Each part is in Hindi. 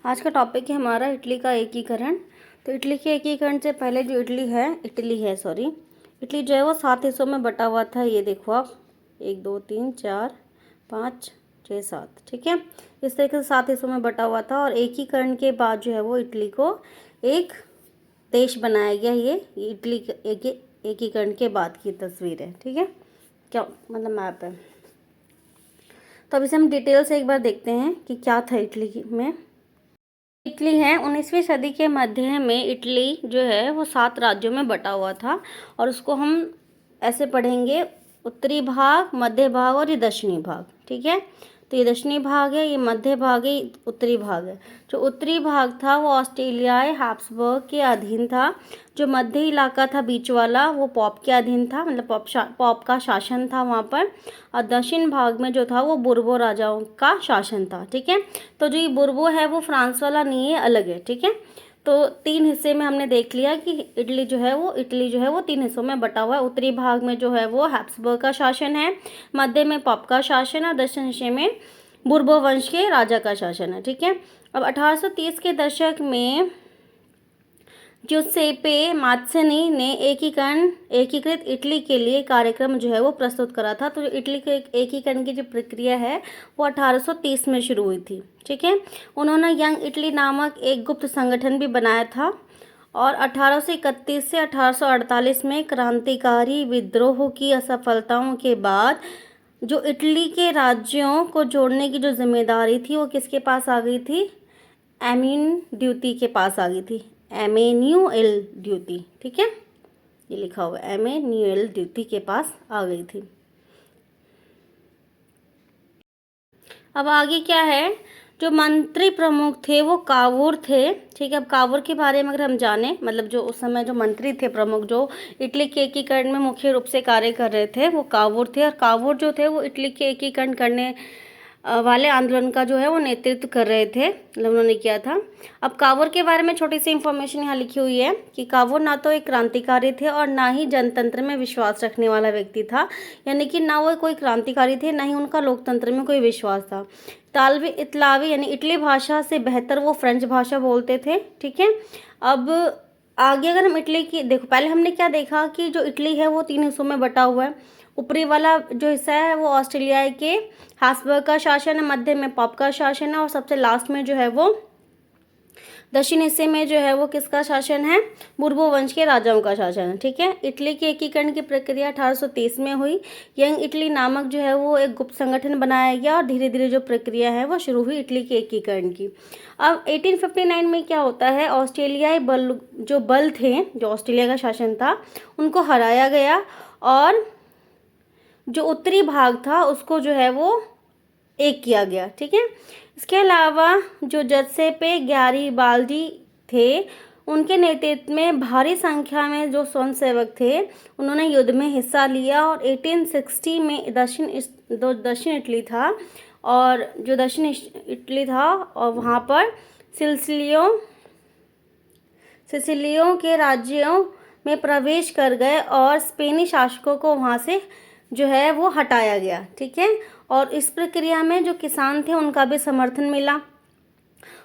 आज का टॉपिक है हमारा इटली का एकीकरण। तो इटली के एकीकरण से पहले जो इटली जो है वो 7 हिस्सों में बटा हुआ था। ये देखो आप, 1 2 3 4 5 6 7, ठीक है। इस तरीके से 7 हिस्सों में बटा हुआ था और एकीकरण के बाद जो है वो इटली को एक देश बनाया गया। ये इटली के एकीकरण के बाद की तस्वीर है, ठीक है, क्या मतलब मैप है। तो अब इसे हम डिटेल से एक बार देखते हैं कि क्या था इटली में। इटली है 19वीं सदी के मध्य में इटली जो है वो 7 राज्यों में बटा हुआ था और उसको हम ऐसे पढ़ेंगे, उत्तरी भाग, मध्य भाग और ये दक्षिणी भाग, ठीक है। तो ये दक्षिणी भाग है, ये मध्य भाग है, उत्तरी भाग है। जो उत्तरी भाग था वो ऑस्ट्रेलियाई हैब्सबर्ग के अधीन था। जो मध्य इलाका था बीच वाला वो पॉप के अधीन था, मतलब पॉप का शासन था वहाँ पर। और दक्षिण भाग में जो था वो बुर्बो राजाओं का शासन था, ठीक है। तो जो ये बुर्बो है वो फ्रांस वाला नहीं है, अलग है, ठीक है। तो 3 हिस्से में हमने देख लिया कि इटली जो है वो 3 हिस्सों में बटा हुआ है। उत्तरी भाग में जो है वो हैब्सबर्ग का शासन है, मध्य में पॉप का शासन और दक्षिण हिस्से में बुर्बो वंश के राजा का शासन है, ठीक है। अब 1830 के दशक में जुसेप्पे मात्सनी ने एकीकृत इटली के लिए कार्यक्रम जो है वो प्रस्तुत करा था। तो जो इटली के एकीकरण की जो प्रक्रिया है वो 1830 में शुरू हुई थी, ठीक है। उन्होंने यंग इटली नामक एक गुप्त संगठन भी बनाया था और 1831 से 1848 में क्रांतिकारी विद्रोह की असफलताओं के बाद जो इटली के राज्यों को जोड़ने की जो जिम्मेदारी थी वो किसके पास आ गई थी? एमेन्यूल के पास आ गई थी, एमेन्यूल ड्यूटी, ठीक है, ये लिखा हुआ है, एमेन्यूल ड्यूटी के पास आ गई थी। अब आगे क्या है, जो मंत्री प्रमुख थे वो कावूर थे, ठीक है। अब कावूर के बारे में अगर हम जाने, मतलब जो उस समय जो मंत्री थे प्रमुख जो इटली के एकीकरण में मुख्य रूप से कार्य कर रहे थे वो कावूर थे। और कावूर जो थे वो इटली के एकीकरण करने वाले आंदोलन का जो है वो नेतृत्व कर रहे थे, मतलब उन्होंने किया था। अब कावूर के बारे में छोटी सी इंफॉर्मेशन यहाँ लिखी हुई है कि कावूर ना तो एक क्रांतिकारी थे और ना ही जनतंत्र में विश्वास रखने वाला व्यक्ति था, यानी कि ना वो कोई क्रांतिकारी थे ना ही उनका लोकतंत्र में कोई विश्वास था। इतालवी यानी इटली भाषा से बेहतर वो फ्रेंच भाषा बोलते थे, ठीक है। अब आगे अगर हम इटली की देखो, पहले हमने क्या देखा कि जो इटली है वो 3 हिस्सों में बटा हुआ है। ऊपरी वाला जो हिस्सा है वो ऑस्ट्रेलिया के हैब्सबर्ग का शासन है, मध्य में पॉप का शासन है और सबसे लास्ट में जो है वो दक्षिण हिस्से में जो है वो किसका शासन है? बुर्बो वंश के राजाओं का शासन है, ठीक है। इटली के एकीकरण की प्रक्रिया 1830 में हुई। यंग इटली नामक जो है वो एक गुप्त संगठन बनाया गया और धीरे धीरे जो प्रक्रिया है वो शुरू हुई इटली के एकीकरण की। अब 1859 में क्या होता है, ऑस्ट्रेलियाई बल थे, जो ऑस्ट्रेलिया का शासन था, उनको हराया गया और जो उत्तरी भाग था उसको जो है वो एक किया गया, ठीक है। इसके अलावा जो जुसेप्पे गैरिबाल्डी थे उनके नेतृत्व में भारी संख्या में जो स्वयंसेवक थे उन्होंने युद्ध में हिस्सा लिया और 1860 में दक्षिण इटली था और जो दक्षिण इटली था और वहाँ पर सिसिलियों के राज्यों में प्रवेश कर गए और स्पेनी शासकों को वहाँ से जो है वो हटाया गया, ठीक है। और इस प्रक्रिया में जो किसान थे उनका भी समर्थन मिला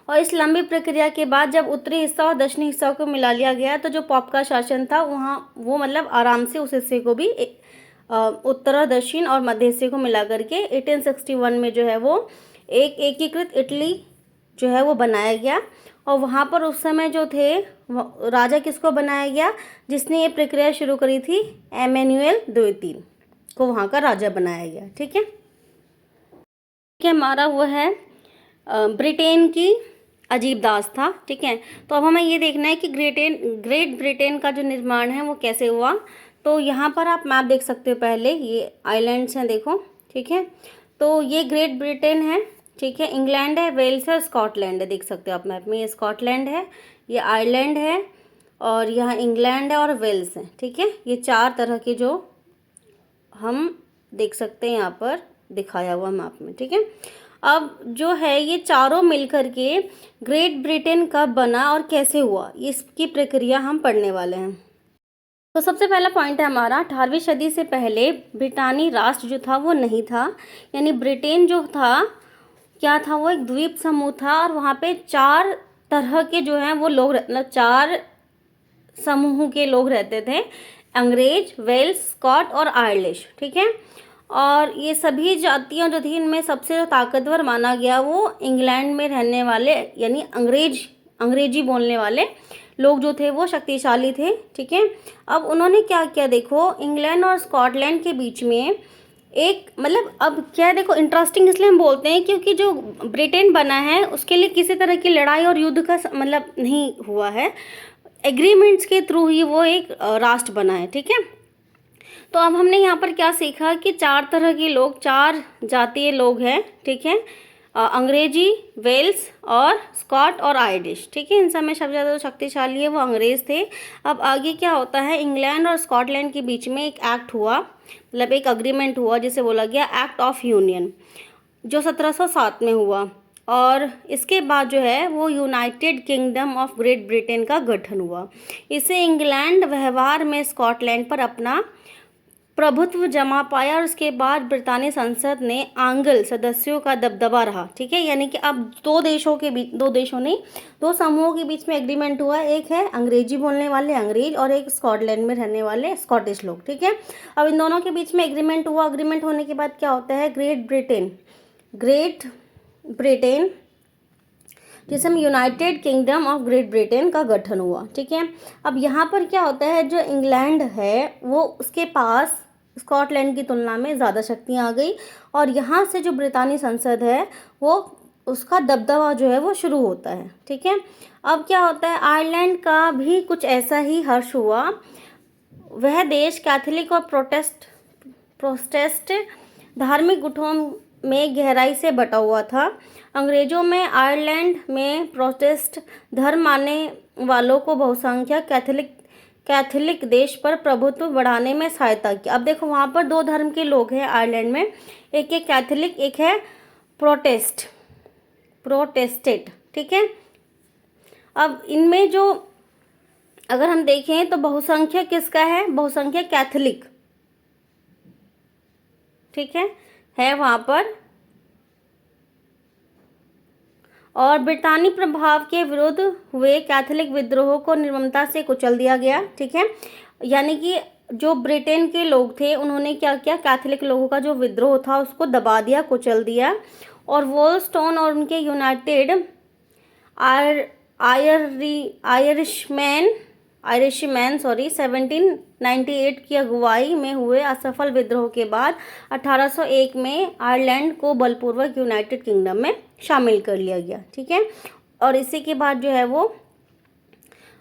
और इस लंबी प्रक्रिया के बाद जब उत्तरी हिस्सा और दक्षिणी हिस्सा को मिला लिया गया तो जो पॉप का शासन था वहाँ वो मतलब आराम से उस हिस्से को भी उत्तर और दक्षिण और मध्य हिस्से को मिला करके 1861 में जो है वो एक एकीकृत इटली जो है वो बनाया गया। और वहाँ पर उस समय जो थे राजा किसको बनाया गया? जिसने ये प्रक्रिया शुरू करी थी, एमेन्यूल द्वितीय को वहाँ का राजा बनाया गया, ठीक है। हमारा वो है ब्रिटेन की अजीब दास्तां, ठीक है। तो अब हमें ये देखना है कि ग्रेट ब्रिटेन का जो निर्माण है वो कैसे हुआ। तो यहाँ पर आप मैप देख सकते हो, पहले ये आइलैंड्स हैं देखो, ठीक है। तो ये ग्रेट ब्रिटेन है, ठीक है, इंग्लैंड है, वेल्स है, स्कॉटलैंड है, देख सकते हो आप मैप में, ये स्कॉटलैंड है, ये आयरलैंड है और यहाँ इंग्लैंड है और वेल्स है, ठीक है। ये 4 तरह के जो हम देख सकते हैं यहाँ पर दिखाया हुआ मैप में, ठीक है। अब जो है ये चारों मिलकर के ग्रेट ब्रिटेन कब बना और कैसे हुआ, इसकी प्रक्रिया हम पढ़ने वाले हैं। तो सबसे पहला पॉइंट है हमारा, 18वीं सदी से पहले ब्रिटानी राष्ट्र जो था वो नहीं था, यानी ब्रिटेन जो था क्या था, वो एक द्वीप समूह था और वहाँ पे 4 तरह के जो हैं वो लोग मतलब 4 समूह के लोग रहते थे, अंग्रेज, वेल्स, स्कॉट और आयरिश, ठीक है। और ये सभी जातियां जो थी, इनमें सबसे जो ताकतवर माना गया वो इंग्लैंड में रहने वाले यानी अंग्रेजी बोलने वाले लोग जो थे वो शक्तिशाली थे, ठीक है। अब उन्होंने क्या किया, देखो इंग्लैंड और स्कॉटलैंड के बीच में एक मतलब अब क्या है, देखो इंटरेस्टिंग इसलिए हम बोलते हैं क्योंकि जो ब्रिटेन बना है उसके लिए किसी तरह की लड़ाई और युद्ध का मतलब नहीं हुआ है, एग्रीमेंट्स के थ्रू ही वो एक राष्ट्र बना है, ठीक है। तो अब हमने यहाँ पर क्या सीखा कि 4 तरह के लोग, 4 जातीय लोग हैं, ठीक है। अंग्रेजी, वेल्स और स्कॉट और आयरिश, ठीक है। इन सब में सबसे ज़्यादा जो शक्तिशाली है वो अंग्रेज थे। अब आगे क्या होता है, इंग्लैंड और स्कॉटलैंड के बीच में एक एक्ट हुआ, मतलब एक अग्रीमेंट हुआ जिसे बोला गया एक्ट ऑफ यूनियन, जो 1707 में हुआ। और इसके बाद जो है वो United kingdom of great Britain का गठन हुआ। इससे इंग्लैंड व्यवहार में स्कॉटलैंड पर अपना प्रभुत्व जमा पाया और उसके बाद ब्रितानी संसद ने आंग्ल सदस्यों का दबदबा रहा, ठीक है। यानी कि अब 2 देशों के बीच, 2 देशों नहीं 2 समूहों के बीच में एग्रीमेंट हुआ, एक है अंग्रेजी बोलने वाले अंग्रेज और एक स्कॉटलैंड में रहने वाले स्कॉटिश लोग, ठीक है। अब इन दोनों के बीच में एग्रीमेंट हुआ, एग्रीमेंट होने के बाद क्या होता है, ग्रेट ब्रिटेन जिसमें United kingdom of great Britain का गठन हुआ, ठीक है। अब यहाँ पर क्या होता है, जो इंग्लैंड है वो उसके पास स्कॉटलैंड की तुलना में ज़्यादा शक्तियाँ आ गई और यहाँ से जो ब्रितानी संसद है वो उसका दबदबा जो है वो शुरू होता है, ठीक है। अब क्या होता है, आयरलैंड का भी कुछ ऐसा ही हर्ष हुआ। वह देश कैथोलिक और प्रोटेस्ट धार्मिक गुटों में गहराई से बटा हुआ था। अंग्रेजों में आयरलैंड में प्रोटेस्ट धर्म मानने वालों को बहुसंख्यक कैथोलिक देश पर प्रभुत्व बढ़ाने में सहायता की। अब देखो वहाँ पर 2 धर्म के लोग हैं आयरलैंड में, एक है कैथोलिक, एक है प्रोटेस्टेंट, ठीक है। अब इनमें जो अगर हम देखें तो बहुसंख्यक किसका है, बहुसंख्यक कैथोलिक, ठीक है वहाँ पर। और ब्रिटानी प्रभाव के विरुद्ध हुए कैथोलिक विद्रोह को निर्ममता से कुचल दिया गया, ठीक है। यानी कि जो ब्रिटेन के लोग थे उन्होंने क्या किया, कैथोलिक लोगों का जो विद्रोह था उसको दबा दिया, कुचल दिया। और वोल्स्टोन और उनके यूनाइटेड आयरिशमैन 1798 की अगुवाई में हुए असफल विद्रोह के बाद 1801 में आयरलैंड को बलपूर्वक यूनाइटेड किंगडम में शामिल कर लिया गया, ठीक है। और इसी के बाद जो है वो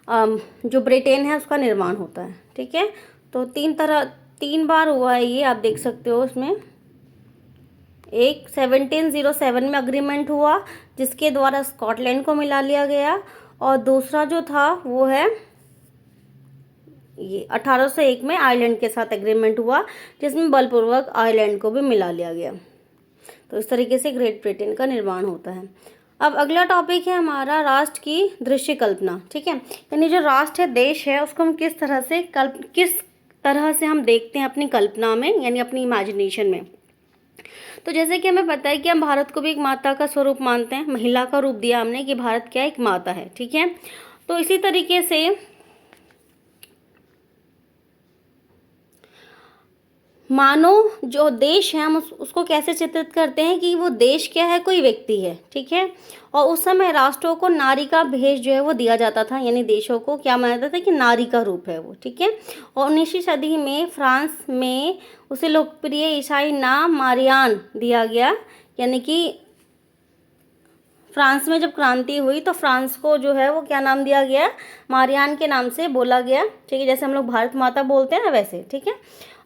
जो ब्रिटेन है उसका निर्माण होता है, ठीक है। तो 3 बार हुआ है ये, आप देख सकते हो। उसमें एक 1707 में अग्रीमेंट हुआ जिसके द्वारा स्कॉटलैंड को मिला लिया गया, और दूसरा जो था वो है ये 1801 में आयरलैंड के साथ एग्रीमेंट हुआ जिसमें बलपूर्वक आयरलैंड को भी मिला लिया गया। तो इस तरीके से ग्रेट ब्रिटेन का निर्माण होता है। अब अगला टॉपिक है हमारा राष्ट्र की दृश्य कल्पना, ठीक है। यानी जो राष्ट्र है, देश है, उसको हम किस तरह से हम देखते हैं अपनी कल्पना में, यानी अपनी इमेजिनेशन में। तो जैसे कि हमें पता है कि हम भारत को भी एक माता का स्वरूप मानते हैं, महिला का रूप दिया हमने कि भारत क्या एक माता है, ठीक है। तो इसी तरीके से मानो जो देश है हम उसको कैसे चित्रित करते हैं कि वो देश क्या है, कोई व्यक्ति है, ठीक है। और उस समय राष्ट्रों को नारी का भेष जो है वो दिया जाता था, यानी देशों को क्या माना जाता था कि नारी का रूप है वो, ठीक है। और 19वीं सदी में फ्रांस में उसे लोकप्रिय ईसाई नाम मारियान दिया गया। यानी कि फ्रांस में जब क्रांति हुई तो फ्रांस को जो है वो क्या नाम दिया गया, मारियान के नाम से बोला गया, ठीक है। जैसे हम लोग भारत माता बोलते हैं ना वैसे, ठीक है।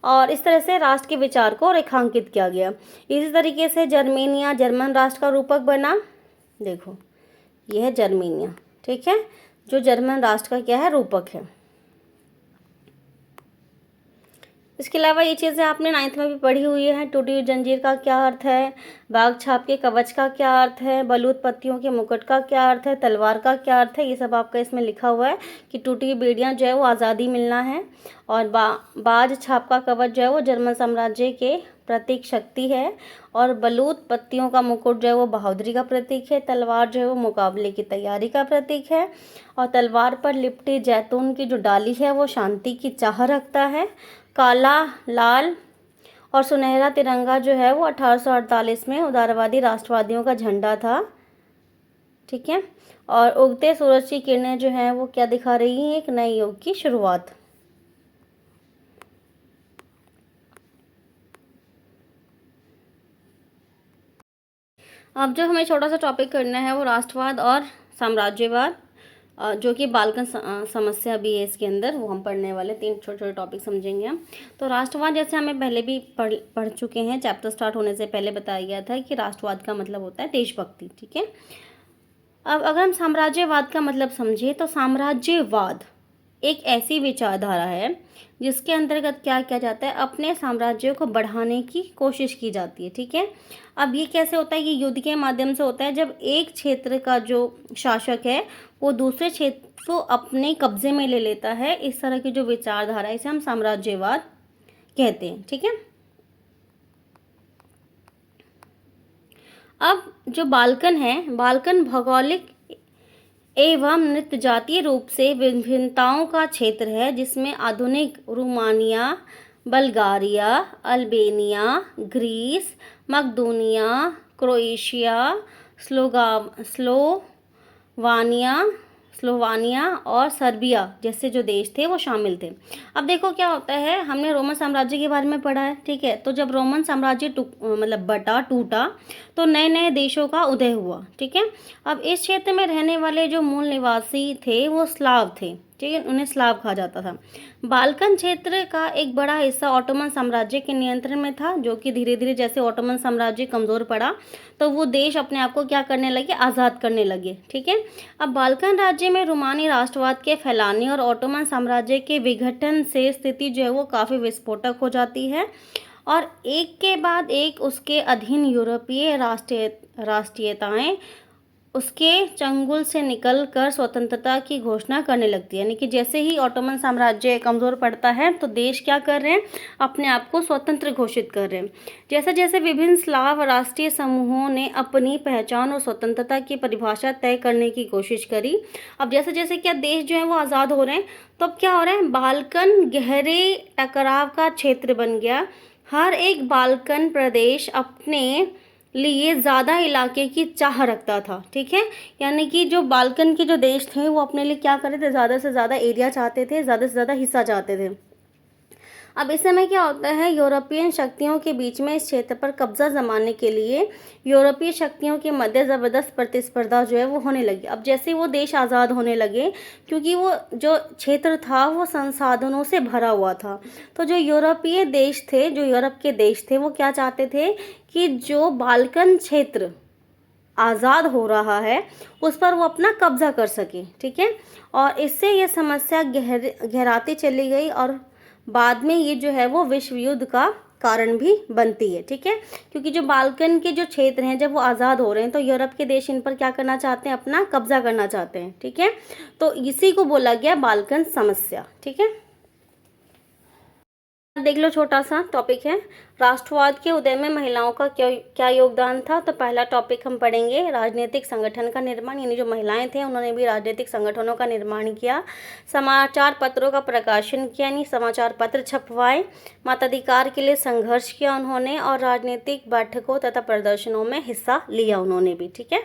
और इस तरह से राष्ट्र के विचार को रेखांकित किया गया। इसी तरीके से जर्मेनिया जर्मन राष्ट्र का रूपक बना। देखो यह है जर्मेनिया, ठीक है, जो जर्मन राष्ट्र का क्या है, रूपक है। इसके अलावा ये चीज़ें आपने 9th में भी पढ़ी हुई है। टूटी हुई जंजीर का क्या अर्थ है, बाघ छाप के कवच का क्या अर्थ है, बलूत पत्तियों के मुकुट का क्या अर्थ है, तलवार का क्या अर्थ है, ये सब आपका इसमें लिखा हुआ है कि टूटी हुई बेड़ियाँ जो है वो आज़ादी मिलना है, और बाज छाप का कवच जो है वो जर्मन साम्राज्य के प्रतीक शक्ति है, और बलूत पत्तियों का मुकुट जो है वो बहादुरी का प्रतीक है। तलवार जो है वो मुकाबले की तैयारी का प्रतीक है, और तलवार पर लिपटी जैतून की जो डाली है वो शांति की चाह रखता है। काला, लाल और सुनहरा तिरंगा जो है वो 1848 में उदारवादी राष्ट्रवादियों का झंडा था। ठीक है, और उगते सूरज की किरणें जो हैं वो क्या दिखा रही हैं, एक नए युग की शुरुआत। अब जो हमें छोटा सा टॉपिक करना है वो राष्ट्रवाद और साम्राज्यवाद, जो कि बाल्कन समस्या भी है इसके अंदर, वो हम पढ़ने वाले 3 छोटे छोटे टॉपिक समझेंगे हम। तो राष्ट्रवाद जैसे हमें पहले भी पढ़ चुके हैं, चैप्टर स्टार्ट होने से पहले बताया गया था कि राष्ट्रवाद का मतलब होता है देशभक्ति। ठीक है, अब अगर हम साम्राज्यवाद का मतलब समझे तो साम्राज्यवाद एक ऐसी विचारधारा है जिसके अंतर्गत क्या किया जाता है, अपने साम्राज्य को बढ़ाने की कोशिश की जाती है। ठीक है, अब ये कैसे होता है, कि युद्ध के माध्यम से होता है, जब एक क्षेत्र का जो शासक है वो दूसरे क्षेत्र को अपने कब्जे में ले लेता है। इस तरह की जो विचारधारा है इसे हम साम्राज्यवाद कहते हैं। ठीक है, अब जो बाल्कन है, बाल्कन भौगोलिक एवं नृत्य जातीय रूप से विभिन्नताओं का क्षेत्र है, जिसमें आधुनिक रोमानिया, बल्गारिया, अल्बेनिया, ग्रीस, मकदूनिया, क्रोएशिया, स्लोवानिया और सर्बिया जैसे जो देश थे वो शामिल थे। अब देखो क्या होता है, हमने रोमन साम्राज्य के बारे में पढ़ा है। ठीक है, तो जब रोमन साम्राज्य टूटा तो नए नए देशों का उदय हुआ। ठीक है, अब इस क्षेत्र में रहने वाले जो मूल निवासी थे वो स्लाव थे। ठीक है, उन्हें स्लाव कहा जाता था। बाल्कन क्षेत्र का एक बड़ा हिस्सा ऑटोमन साम्राज्य के नियंत्रण में था, जो कि धीरे धीरे जैसे ऑटोमन साम्राज्य कमज़ोर पड़ा तो वो देश अपने आप को क्या करने लगे, आज़ाद करने लगे। ठीक है, अब बाल्कन राज्य में रोमानी राष्ट्रवाद के फैलाने और ऑटोमन साम्राज्य के विघटन से स्थिति जो है वो काफ़ी विस्फोटक हो जाती है, और एक के बाद एक उसके अधीन यूरोपीय राष्ट्रीयताएं उसके चंगुल से निकलकर स्वतंत्रता की घोषणा करने लगती है। यानी कि जैसे ही ऑटोमन साम्राज्य कमज़ोर पड़ता है तो देश क्या कर रहे हैं, अपने आप को स्वतंत्र घोषित कर रहे हैं। जैसे जैसे विभिन्न स्लाव राष्ट्रीय समूहों ने अपनी पहचान और स्वतंत्रता की परिभाषा तय करने की कोशिश करी। अब जैसे जैसे क्या देश जो है वो आज़ाद हो रहे हैं, तो अब क्या हो रहा है, बाल्कन गहरे टकराव का क्षेत्र बन गया। हर एक बाल्कन प्रदेश अपने लिए ज़्यादा इलाके की चाह रखता था। ठीक है, यानी कि जो बाल्कन के जो देश थे वो अपने लिए क्या कर रहे थे, ज़्यादा से ज़्यादा एरिया चाहते थे, ज़्यादा से ज़्यादा हिस्सा चाहते थे। अब इस समय क्या होता है, यूरोपियन शक्तियों के बीच में इस क्षेत्र पर कब्जा जमाने के लिए यूरोपीय शक्तियों के मध्य ज़बरदस्त प्रतिस्पर्धा जो है वो होने लगी। अब जैसे वो देश आज़ाद होने लगे, क्योंकि वो जो क्षेत्र था वो संसाधनों से भरा हुआ था, तो जो यूरोपीय देश थे, जो यूरोप के देश थे, वो क्या चाहते थे कि जो बाल्कन क्षेत्र आज़ाद हो रहा है उस पर वो अपना कब्जा कर सके। ठीक है, और इससे ये समस्या गहराती चली गई, और बाद में ये जो है वो विश्व युद्ध का कारण भी बनती है। ठीक है, क्योंकि जो बाल्कन के जो क्षेत्र हैं जब वो आज़ाद हो रहे हैं तो यूरोप के देश इन पर क्या करना चाहते हैं, अपना कब्जा करना चाहते हैं। ठीक है, तो इसी को बोला गया बाल्कन समस्या। ठीक है, देख लो छोटा सा टॉपिक है, राष्ट्रवाद के उदय में महिलाओं का क्या योगदान था। तो पहला टॉपिक हम पढ़ेंगे राजनीतिक संगठन का निर्माण, यानी जो महिलाएं थे उन्होंने भी राजनीतिक संगठनों का निर्माण किया, समाचार पत्रों का प्रकाशन किया, यानी समाचार पत्र छपवाए, मताधिकार के लिए संघर्ष किया उन्होंने, और राजनीतिक बैठकों तथा प्रदर्शनों में हिस्सा लिया उन्होंने भी। ठीक है।